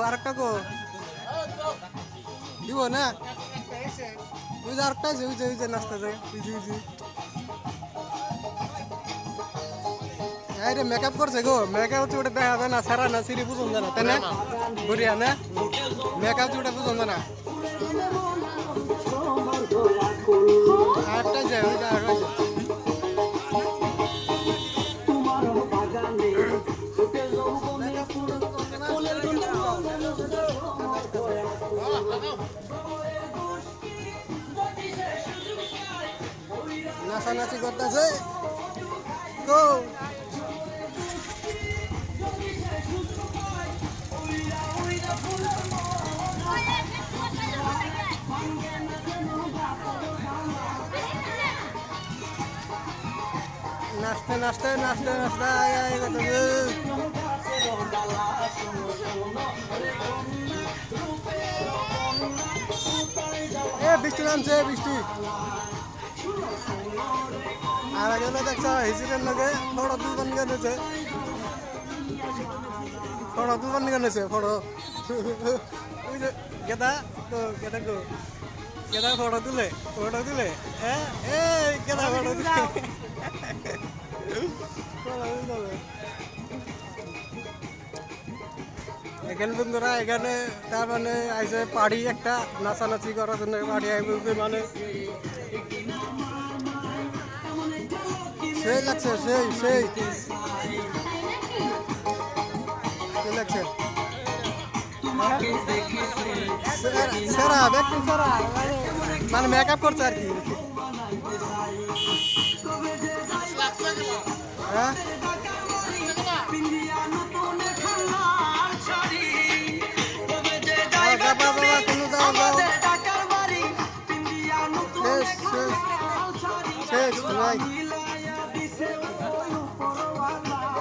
আরেকটা কো দিব না ওই যে আরেকটা আছে ওই যে নাস্তা যায় বুঝি আরে মেকআপ করছে গো মেকআপ তো ওটা দেখা যায় না সারা না সিরি বুঝুন না তাই না বুড়িয়া না মেকআপ তো ওটা বুঝুন না আরেকটা যায় ওই যে আরেকটা নাচানাচি করতেছে গো নাচতে নাচতে নাচতে নাচতে বৃষ্টি নামছে বৃষ্টি আর আগে দেখছ হিসিরের লগে ফটো দুজন গেছে ফটো দুজন গেছে ফটো ওই যে গেদা তো গেদা গো গেদা ফটো তুলে হ্যাঁ এই গেদা ফটো তুলে এখানে বন্ধুরা এখানে তার মানে আইসে পাড়ি একটা নাচানাচি করার জন্য পাড়ি আইবে মানে সেই লাগছে সেই লাগছে সেরা ব্যক্তি সেরা মানে মেকআপ করছে আর কি হ্যাঁ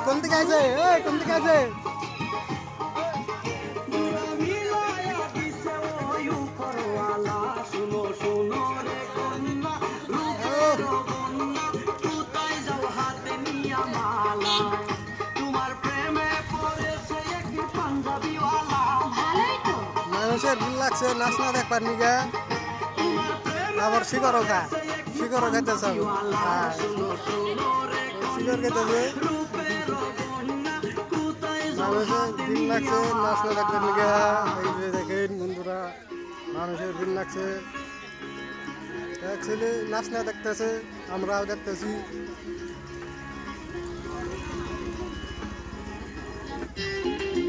কোন দিকে আছে কোন দিকে আছে মানুষের ভিড় লাগছে নাচ না দেখবার নিগা আবার শিকড়ও খাইতেছে শিকড় খাইতেছে মানুষের ভিড় লাগছে নাচ না দেখবার নিগা এই যে দেখেন বন্ধুরা মানুষের ভিড় লাগছে এক ছেলে নাচ না দেখতেছে আমরাও দেখতেছি